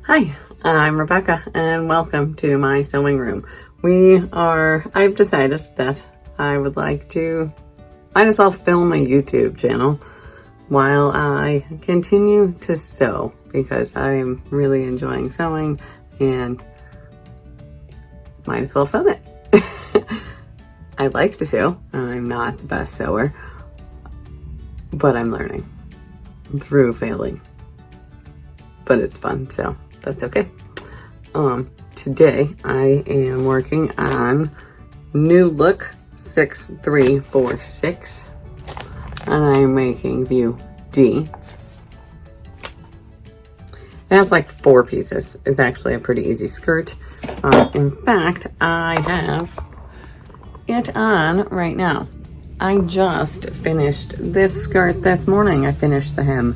Hi, I'm Rebecca and welcome to my sewing room. I've decided that I would like to might as well film a YouTube channel while I continue to sew because I'm really enjoying sewing and might as well film it. I like to sew. I'm not the best sewer, but I'm learning through failing. But it's fun, so that's okay. Today I am working on New Look 6346 and I'm making view D. It has like 4 pieces. It's actually a pretty easy skirt. In fact, I have it on right now. I just finished this skirt this morning. I finished the hem,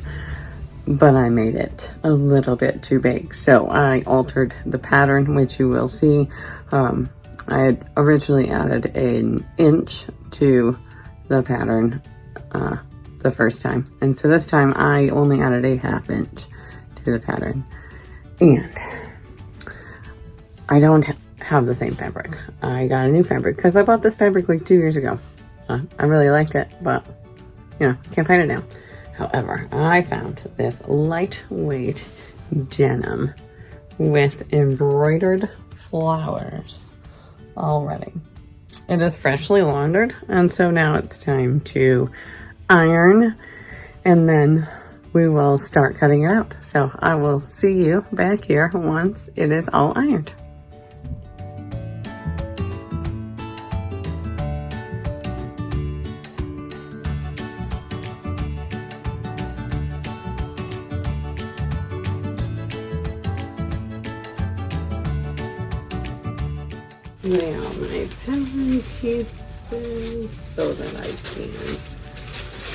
but I made it a little bit too big. So I altered the pattern, which you will see. I had originally added an inch to the pattern the first time. And so this time I only added a 1/2 inch to the pattern. And I don't have the same fabric. I got a new fabric because I bought this fabric like 2 years ago. I really liked it, but you know, can't find it now. However, I found this lightweight denim with embroidered flowers already. It is freshly laundered, and so now it's time to iron, and then we will start cutting it out. So I will see you back here once it is all ironed. Lay out my pattern pieces so that I can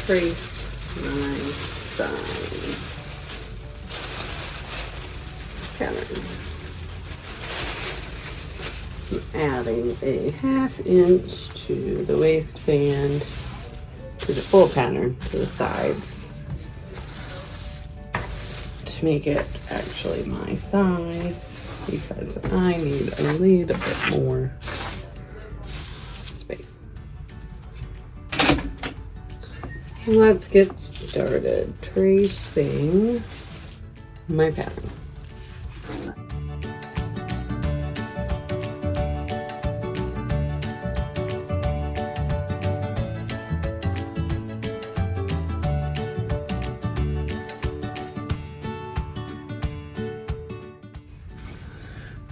trace my size pattern. I'm adding a 1/2 inch to the waistband, to the full pattern, to the sides, to make it actually my size, because I need a little bit more space. Let's get started tracing my pattern.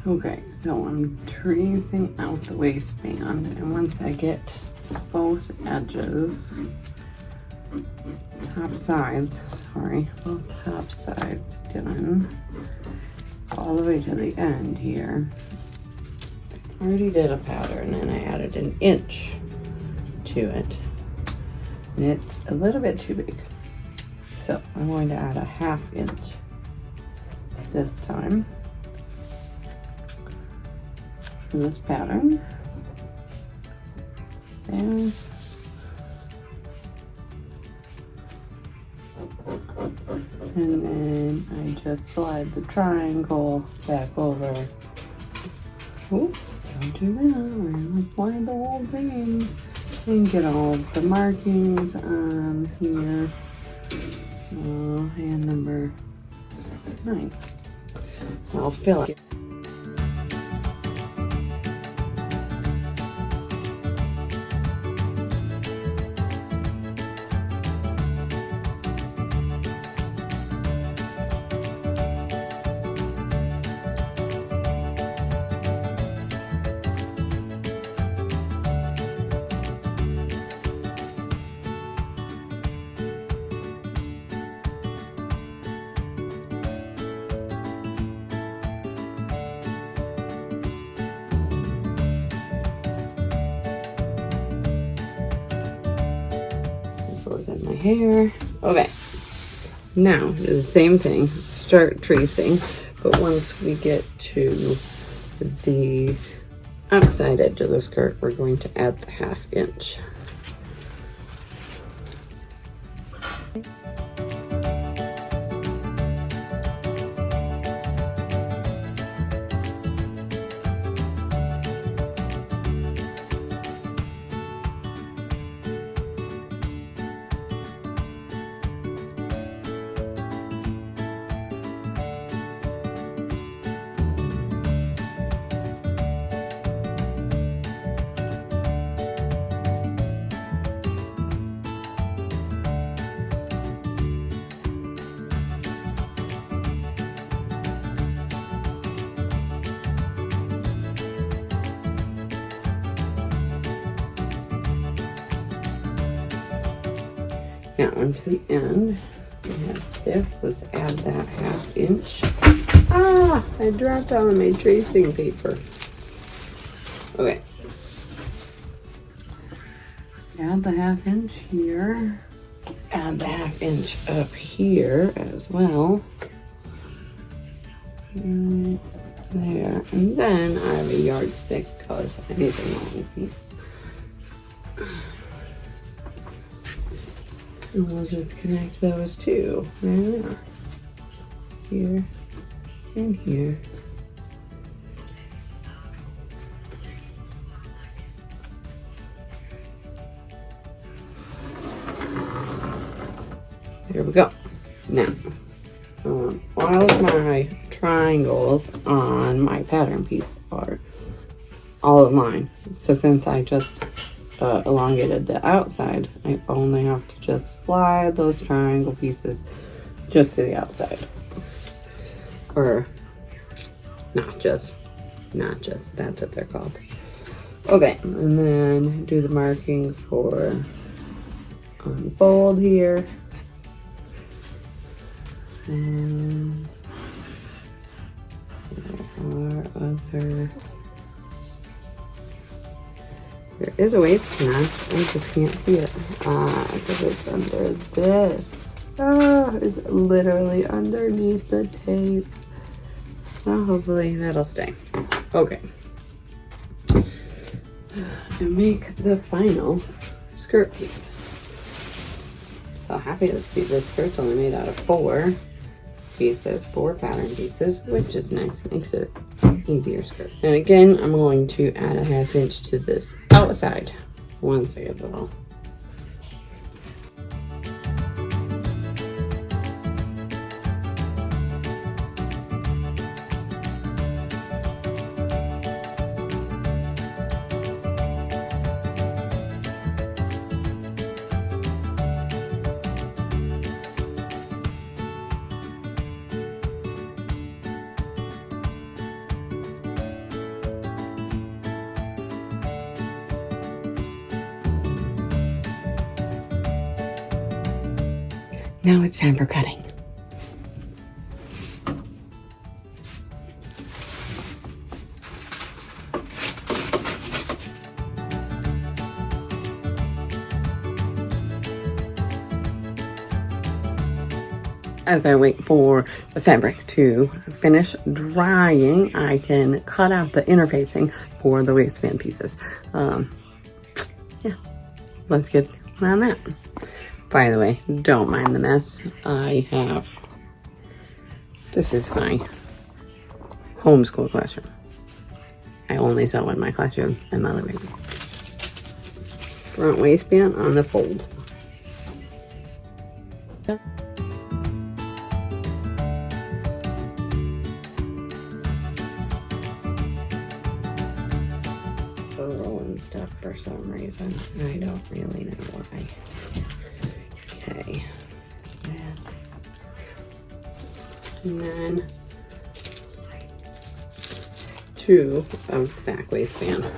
Okay, so I'm tracing out the waistband, and once I get both edges, both top sides done, all the way to the end here. I already did a pattern and I added an inch to it, and it's a little bit too big. So I'm going to add a 1/2 inch this time. This pattern there, and then I just slide the triangle back over. Ooh, don't do that. We're gonna slide the whole thing and get all the markings on here. And number 9. I'll fill it. Was in my hair. Okay, now do the same thing, start tracing, but once we get to the outside edge of the skirt, we're going to add the 1/2 inch. Now onto the end, we have this. Let's add that 1/2 inch. Ah, I dropped all of my tracing paper. Okay. Add the 1/2 inch here. Add the 1/2 inch up here as well. Right there. And then I have a yardstick because I need a long piece. And we'll just connect those two. There they are. Here and here. There we go. Now, all of my triangles on my pattern piece are all in line. So since I just elongated the outside, I only have to just slide those triangle pieces just to the outside. Or not just, that's what they're called. Okay, and then do the marking for unfold here. And there is a waist notch. I just can't see it because it's under this. It's literally underneath the tape. Well, hopefully that'll stay. Okay. And make the final skirt piece. So happy this skirt's only made out of 4 pieces, 4 pattern pieces, which is nice. Makes it easier skirt. And again, I'm going to add a 1/2 inch to this outside once I get it all. Now it's time for cutting. As I wait for the fabric to finish drying, I can cut out the interfacing for the waistband pieces. Yeah, let's get on that. By the way, don't mind the mess. This is my homeschool classroom. I only sew in my classroom and my living room. Front waistband on the fold. Rolling stuff for some reason. I don't really know why. Okay. And then 2 of back waistband.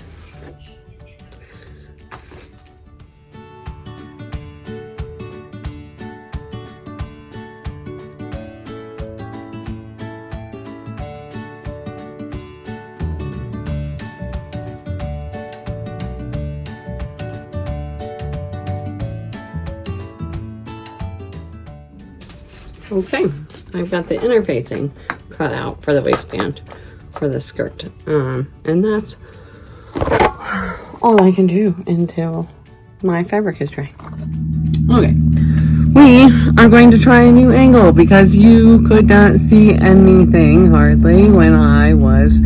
Okay, I've got the interfacing cut out for the waistband for the skirt. And that's all I can do until my fabric is dry. Okay, we are going to try a new angle because you could not see anything hardly when I was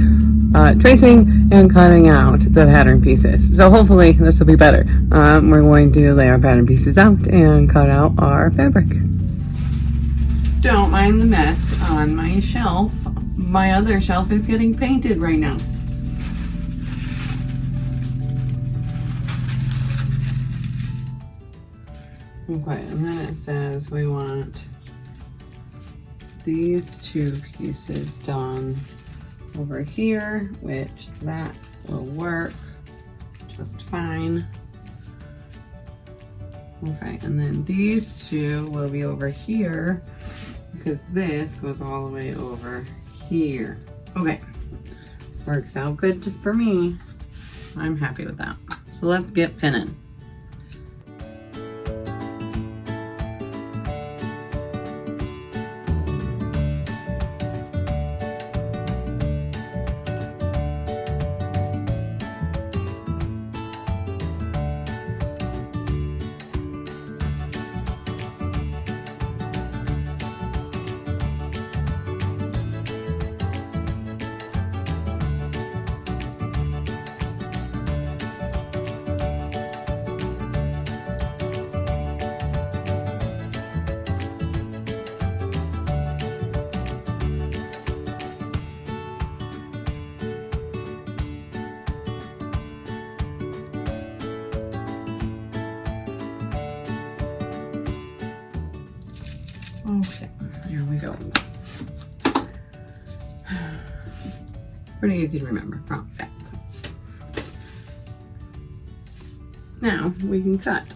tracing and cutting out the pattern pieces. So hopefully this will be better. We're going to lay our pattern pieces out and cut out our fabric. Don't mind the mess on my shelf. My other shelf is getting painted right now. Okay, and then it says we want these 2 pieces done over here, which that will work just fine. Okay, and then these two will be over here because this goes all the way over here. Okay, works out good for me. I'm happy with that. So let's get pinning. Okay, here we go. Pretty easy to remember, front, back. Now we can cut.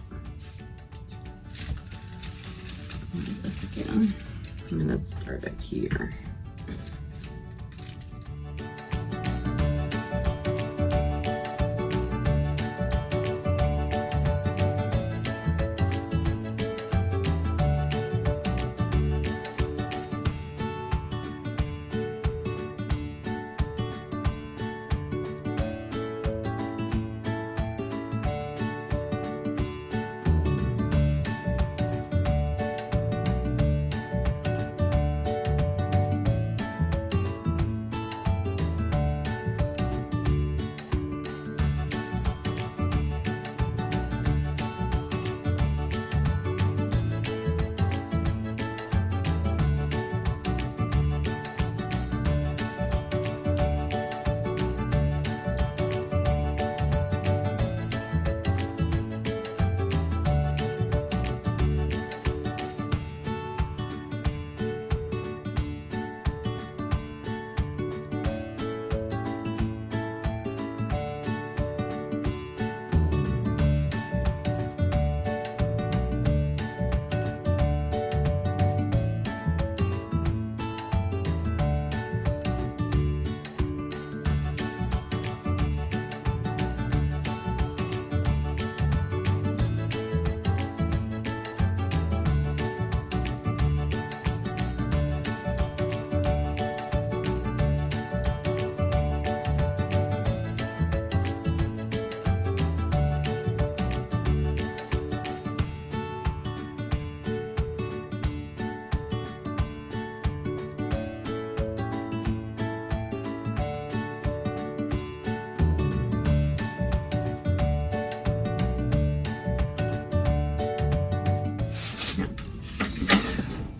This again. I'm gonna start it here.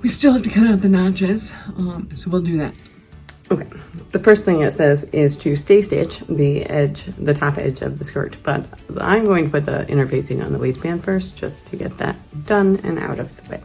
We still have to cut out the notches, so we'll do that. Okay, the first thing it says is to stay stitch the edge, the top edge of the skirt, but I'm going to put the interfacing on the waistband first just to get that done and out of the way.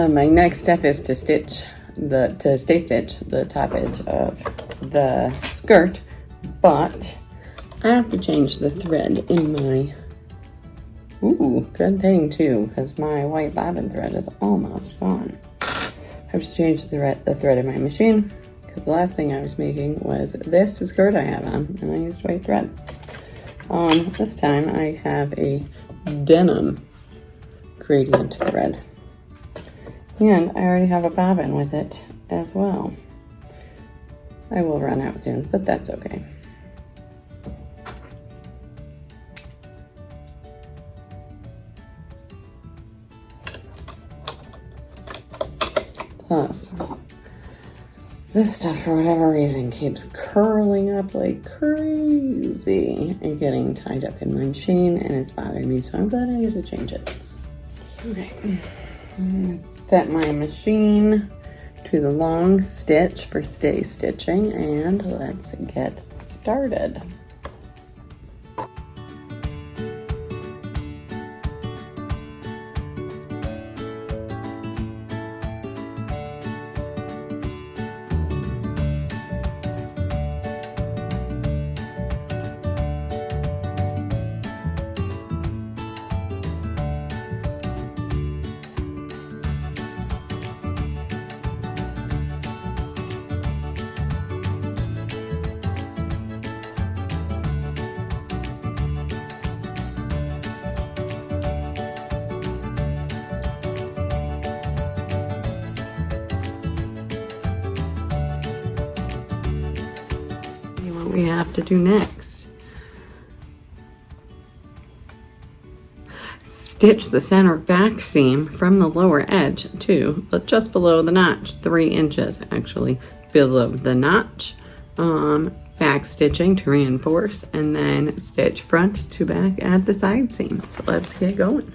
My next step is to stay stitch the top edge of the skirt, but I have to change the thread in my, ooh, good thing too, because my white bobbin thread is almost gone. have to change the thread in my machine because the last thing I was making was this skirt I have on, and I used white thread. This time I have a denim gradient thread, and I already have a bobbin with it as well. I will run out soon, but that's okay. Plus, this stuff, for whatever reason, keeps curling up like crazy and getting tied up in my machine, and it's bothering me, so I'm glad I used to change it. Okay, let's set my machine to the long stitch for stay stitching, and let's get started. What we have to do next: stitch the center back seam from the lower edge to just below the notch, 3 inches actually below the notch. Back stitching to reinforce, and then stitch front to back at the side seams. So let's get going.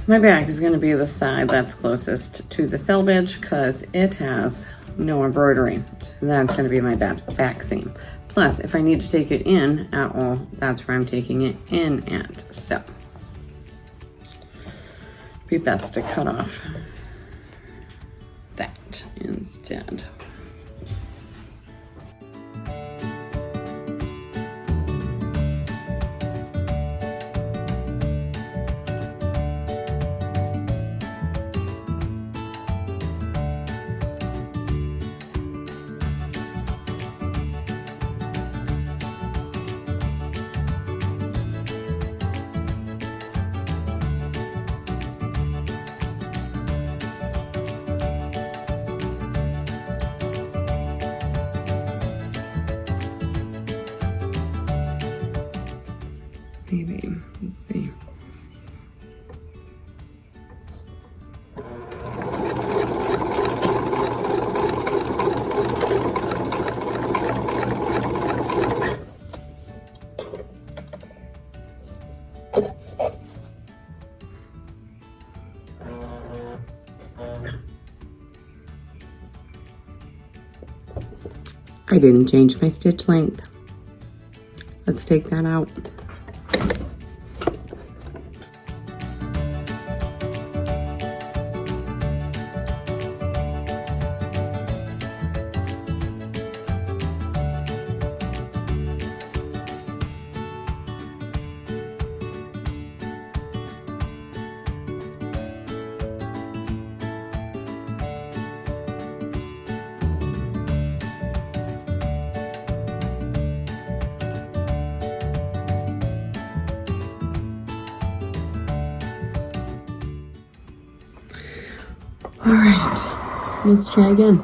My back is going to be the side that's closest to the selvage because it has no embroidery. So that's going to be my back seam. Plus, if I need to take it in at all, that's where I'm taking it in at. So, be best to cut off that instead. Maybe, let's see. I didn't change my stitch length. Let's take that out. All right, let's try again.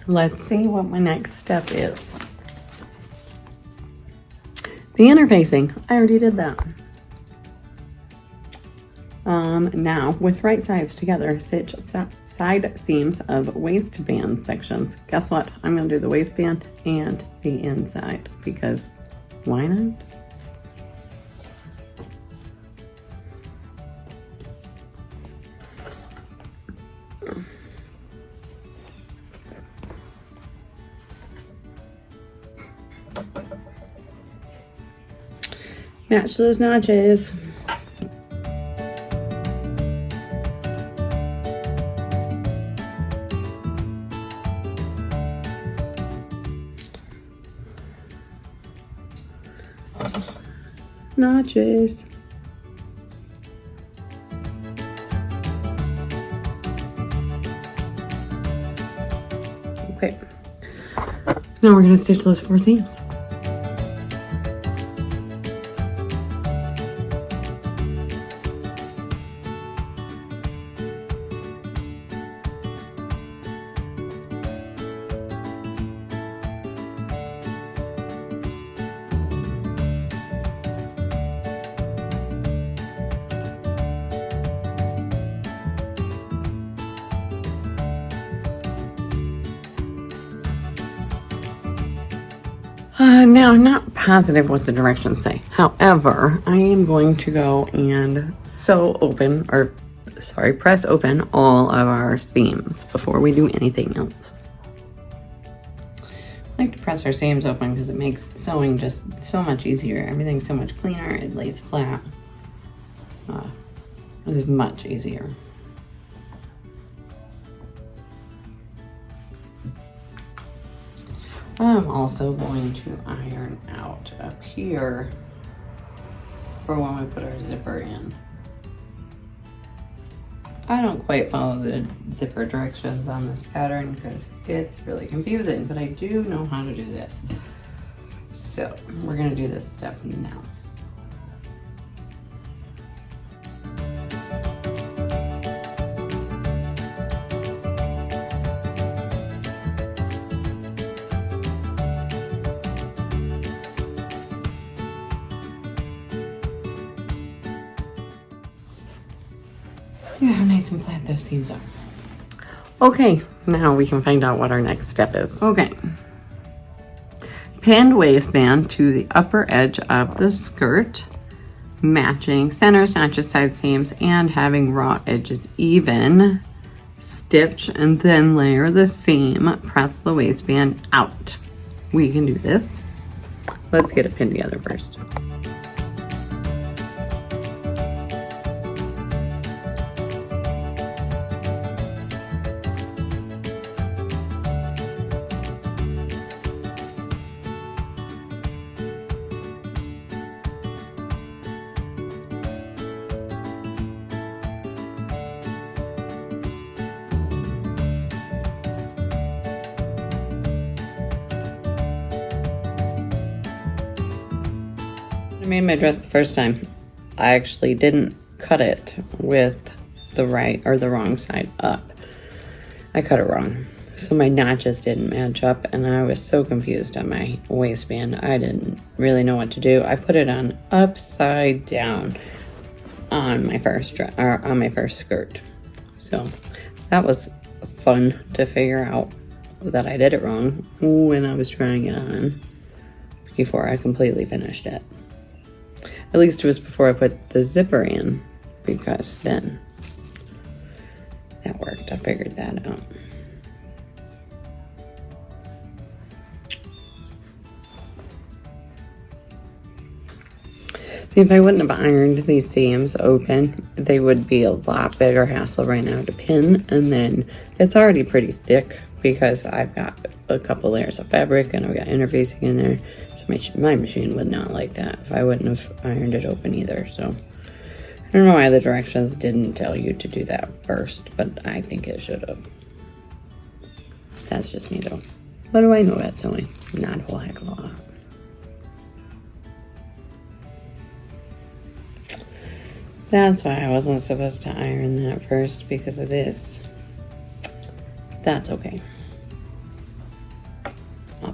let's see what my next step is. The interfacing, I already did that. Now, with right sides together, stitch side seams of waistband sections. Guess what? I'm going to do the waistband and the inside because why not? Match those notches. Notches. Okay. Now we're going to stitch those 4 seams. Now, I'm not positive what the directions say. However, I am going to go and press open all of our seams before we do anything else. I like to press our seams open because it makes sewing just so much easier. Everything's so much cleaner. It lays flat. It is much easier. I'm also going to iron out up here for when we put our zipper in. I don't quite follow the zipper directions on this pattern because it's really confusing, but I do know how to do this. So we're going to do this step now. Yeah, how nice and flat those seams are. Okay, now we can find out what our next step is. Okay. Pinned waistband to the upper edge of the skirt, matching centers, notches, side seams, and having raw edges even. Stitch and then layer the seam, press the waistband out. We can do this. Let's get it pinned together first. I made my dress the first time. I actually didn't cut it with the right or the wrong side up. I cut it wrong. So my notches didn't match up and I was so confused on my waistband. I didn't really know what to do. I put it on upside down on my first skirt. So that was fun to figure out that I did it wrong when I was trying it on before I completely finished it. At least it was before I put the zipper in, because then that worked. I figured that out. See, if I wouldn't have ironed these seams open, they would be a lot bigger hassle right now to pin. And then it's already pretty thick because I've got a couple layers of fabric and I've got interfacing in there. So my machine would not like that if I wouldn't have ironed it open either. So I don't know why the directions didn't tell you to do that first, but I think it should have. That's just me though. What do I know about sewing? Not a whole heck of a lot. That's why I wasn't supposed to iron that first, because of this. That's okay.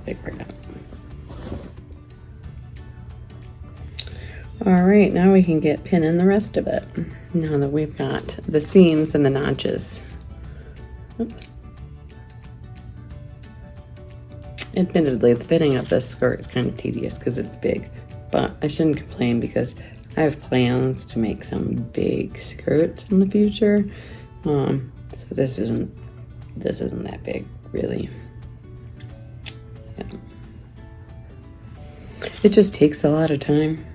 big part out. All right, now we can get pinning the rest of it. Now that we've got the seams and the notches. Admittedly, the fitting of this skirt is kind of tedious because it's big, but I shouldn't complain because I have plans to make some big skirts in the future. So this isn't that big, really. Yeah. It just takes a lot of time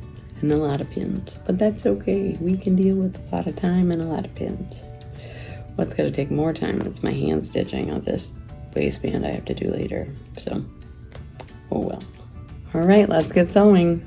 and a lot of pins, but that's okay. We can deal with a lot of time and a lot of pins. What's going to take more time is my hand stitching of this waistband I have to do later. So, oh well. All right, let's get sewing.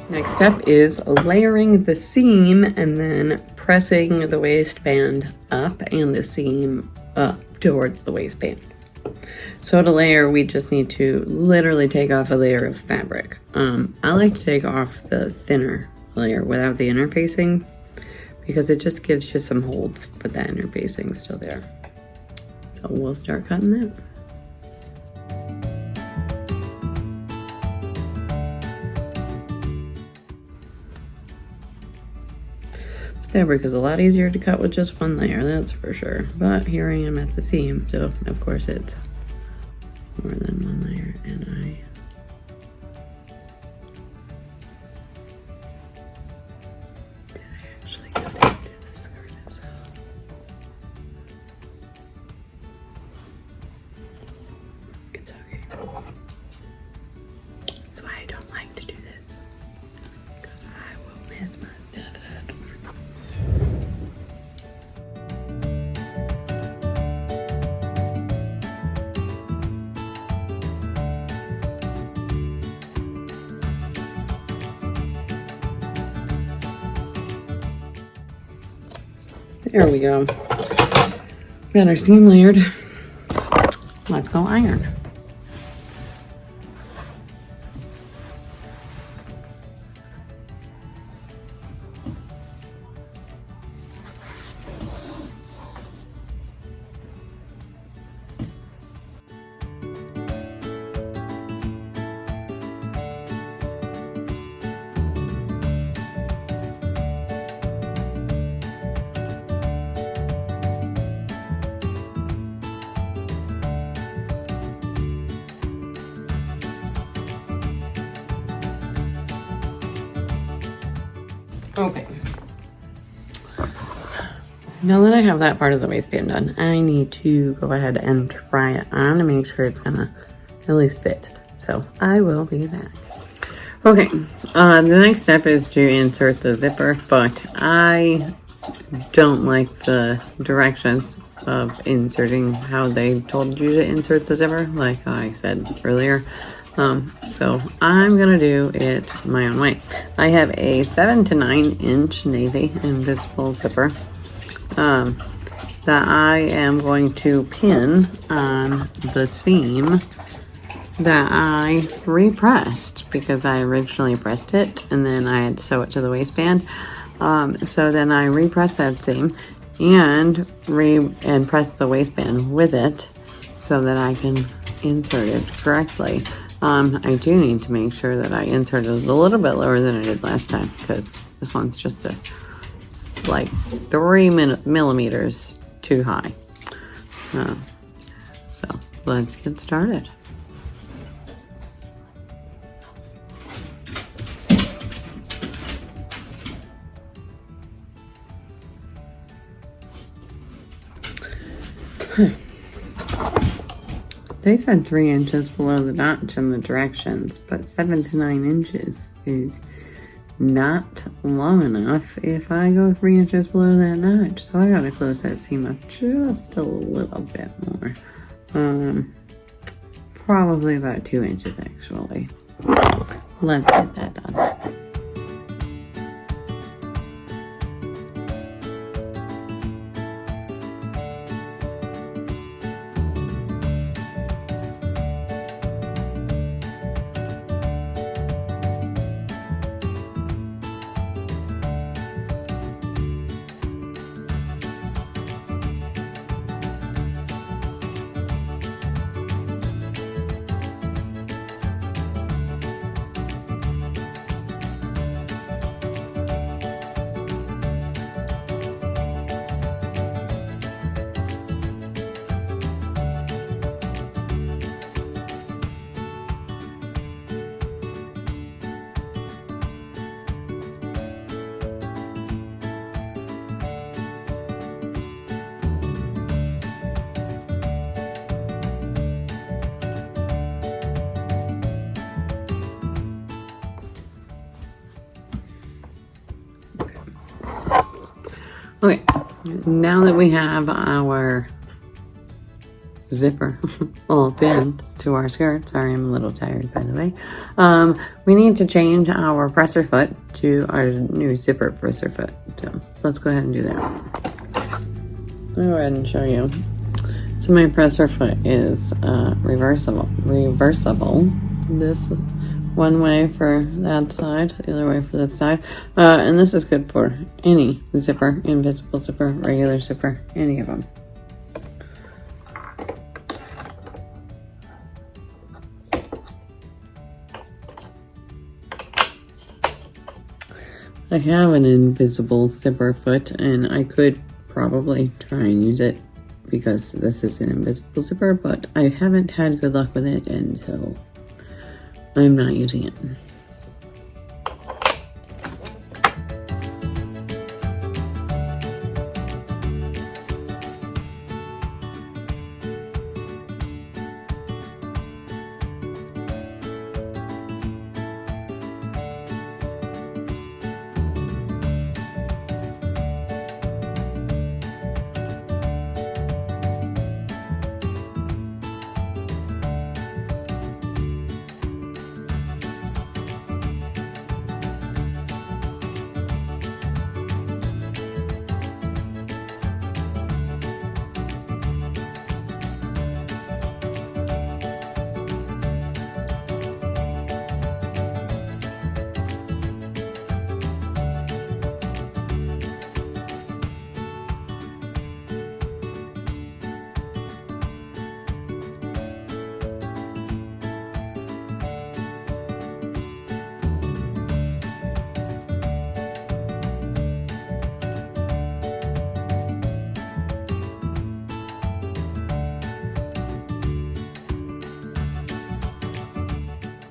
Next step is layering the seam and then pressing the waistband up and the seam up towards the waistband. So to layer, we just need to literally take off a layer of fabric. I like to take off the thinner layer without the interfacing because it just gives you some holds with that interfacing still there. So we'll start cutting that. Fabric is a lot easier to cut with just one layer, that's for sure. But here I am at the seam, so of course it's more than one layer, and I actually cut into the skirt itself. It's okay. That's why I don't like to do this, because I will mess my stuff up. There we go. Got our seam layered. Let's go iron. Okay. Now that I have that part of the waistband done, I need to go ahead and try it on to make sure it's gonna at least fit. So I will be back. Okay, the next step is to insert the zipper, but I don't like the directions of inserting how they told you to insert the zipper, like I said earlier. So I'm gonna do it my own way. I have a 7 to 9 inch navy invisible zipper that I am going to pin on the seam that I repressed because I originally pressed it and then I had to sew it to the waistband. So then I repress that seam and press the waistband with it so that I can insert it correctly. I do need to make sure that I inserted it a little bit lower than I did last time because this one's just like 3 millimeters too high. So let's get started. They said 3 inches below the notch in the directions, but 7 to 9 inches is not long enough if I go 3 inches below that notch. So I gotta close that seam up just a little bit more. Probably about 2 inches actually. Let's get that done. Okay, now that we have our zipper all pinned to our skirt, sorry I'm a little tired by the way, we need to change our presser foot to our new zipper presser foot. So let's go ahead and do that. I'll go ahead and show you. So my presser foot is reversible. This one way for that side, the other way for that side. And this is good for any zipper, invisible zipper, regular zipper, any of them. I have an invisible zipper foot and I could probably try and use it because this is an invisible zipper, but I haven't had good luck with it and so I'm not using it.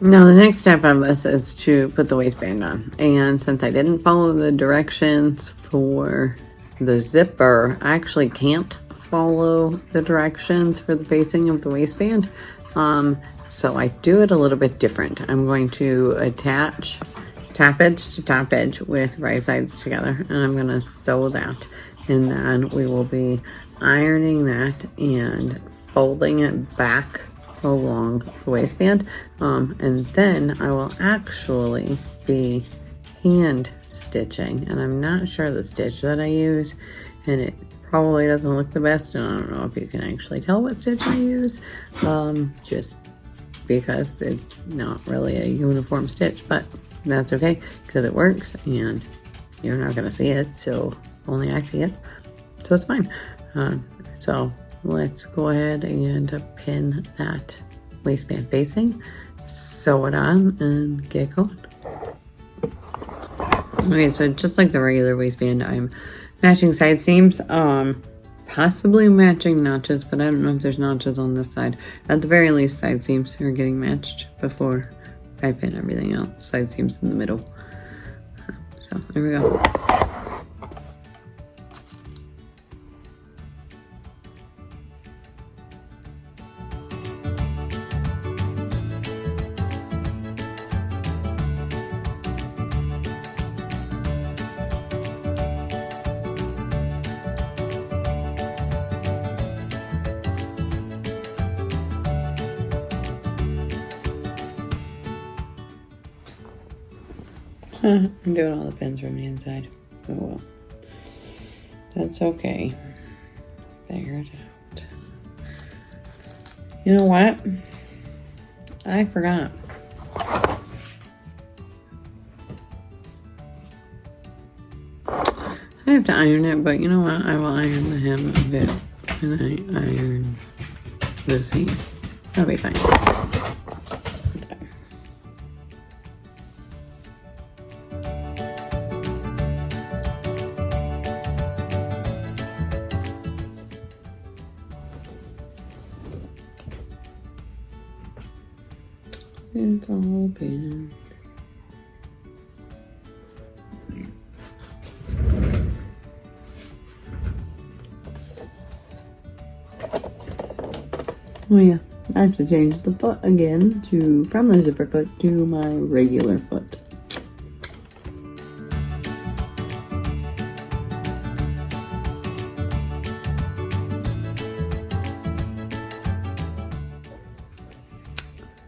Now the next step of this is to put the waistband on, and since I didn't follow the directions for the zipper, I actually can't follow the directions for the facing of the waistband, so I do it a little bit different. I'm going to attach top edge to top edge with right sides together, and I'm going to sew that, and then we will be ironing that and folding it back along the waistband, and then I will actually be hand stitching, and I'm not sure the stitch that I use, and it probably doesn't look the best, and I don't know if you can actually tell what stitch I use, just because it's not really a uniform stitch, but that's okay because it works and you're not going to see it, so only I see it, so it's fine. So let's go ahead and pin that waistband facing, sew it on, and get going. Okay, so just like the regular waistband, I'm matching side seams, possibly matching notches, but I don't know if there's notches on this side. At the very least, side seams are getting matched before I pin everything out. Side seams in the middle. So there we go. I'm doing all the pins from the inside. Oh well. That's okay. Figure it out. You know what? I forgot. I have to iron it, but you know what? I will iron the hem a bit. And I iron the seam. That'll be fine. It's fine. It's all pinned. Oh yeah, I have to change the foot again from the zipper foot to my regular foot.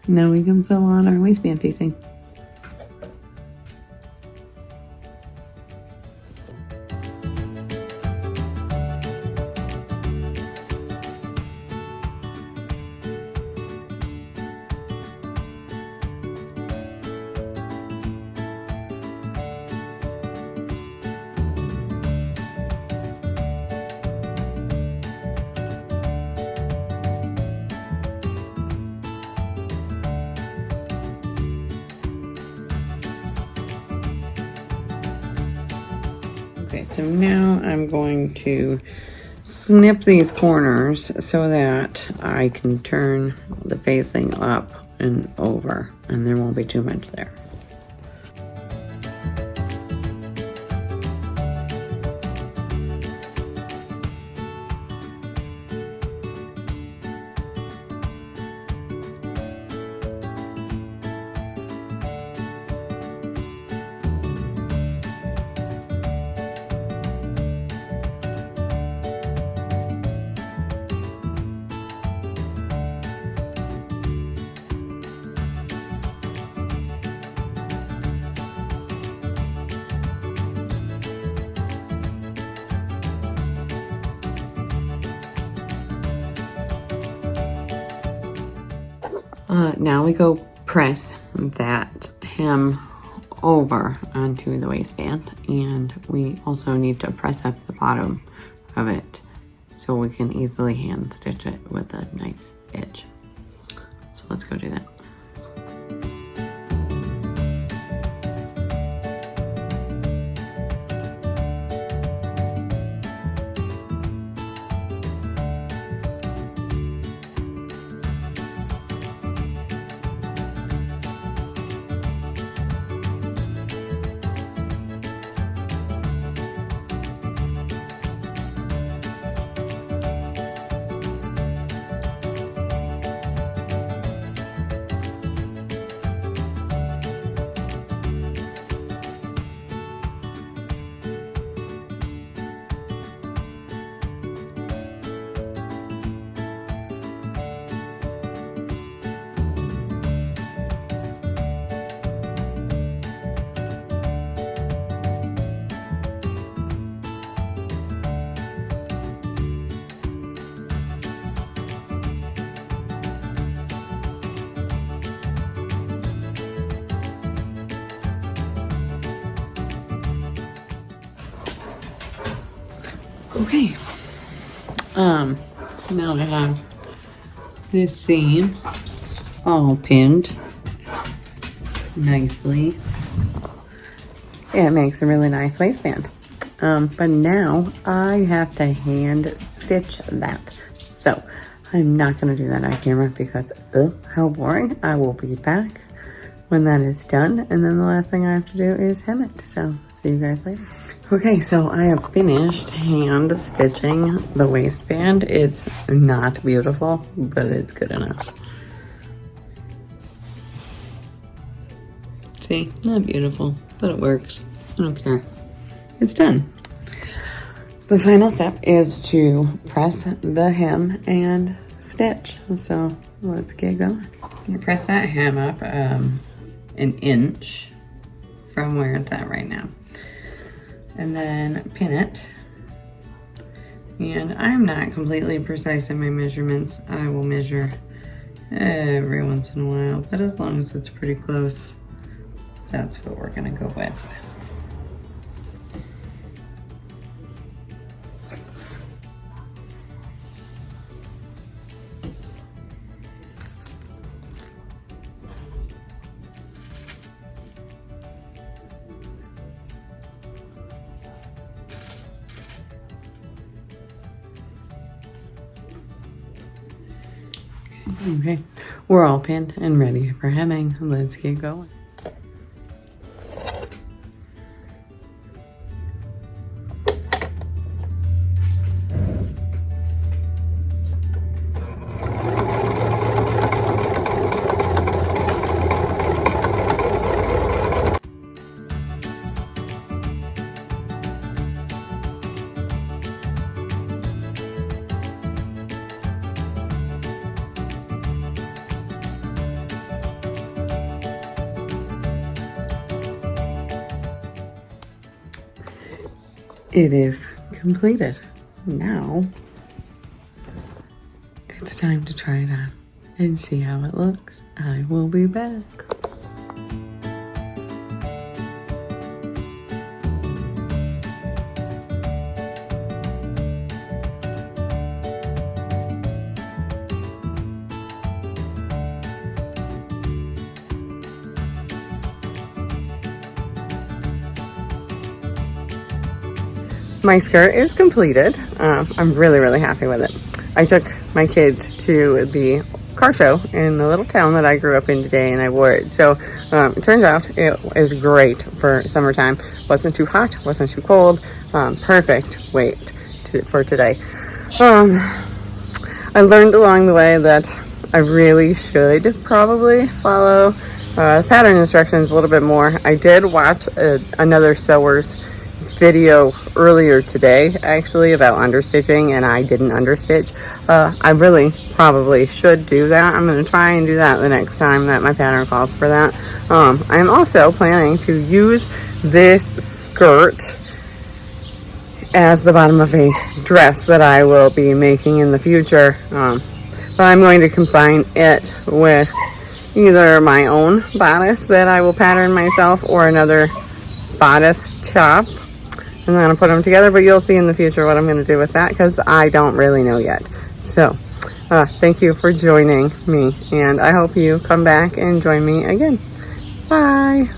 Now we can sew on our waistband piecing. Okay, so now I'm going to snip these corners so that I can turn the facing up and over, and there won't be too much there. Now we go press that hem over onto the waistband, and we also need to press up the bottom of it so we can easily hand stitch it with a nice edge. So let's go do that. Okay, now I have this seam all pinned nicely. It makes a really nice waistband. But now I have to hand stitch that. So I'm not gonna do that on camera because how boring. I will be back when that is done. And then the last thing I have to do is hem it. So see you guys later. Okay, so I have finished hand stitching the waistband. It's not beautiful, but it's good enough. See, not beautiful, but it works. I don't care. It's done. The final step is to press the hem and stitch. So let's get going. I'm gonna press that hem up an inch from where it's at right now. And then pin it. And I'm not completely precise in my measurements. I will measure every once in a while, but as long as it's pretty close, that's what we're gonna go with. Okay, we're all pinned and ready for hemming. Let's get going. It is completed. Now, it's time to try it on and see how it looks. I will be back. My skirt is completed. I'm really happy with it. I took my kids to the car show in the little town that I grew up in today, and I wore it. So it turns out it is great for summertime. Wasn't too hot, wasn't too cold. Perfect weight for today. I learned along the way that I really should probably follow pattern instructions a little bit more. I did watch another sewer's video earlier today actually about understitching, and I didn't understitch. I really probably should do that. I'm going to try and do that the next time that my pattern calls for that. I'm also planning to use this skirt as the bottom of a dress that I will be making in the future, but I'm going to combine it with either my own bodice that I will pattern myself or another bodice top. I'm going to put them together, but you'll see in the future what I'm going to do with that because I don't really know yet. So, thank you for joining me, and I hope you come back and join me again. Bye!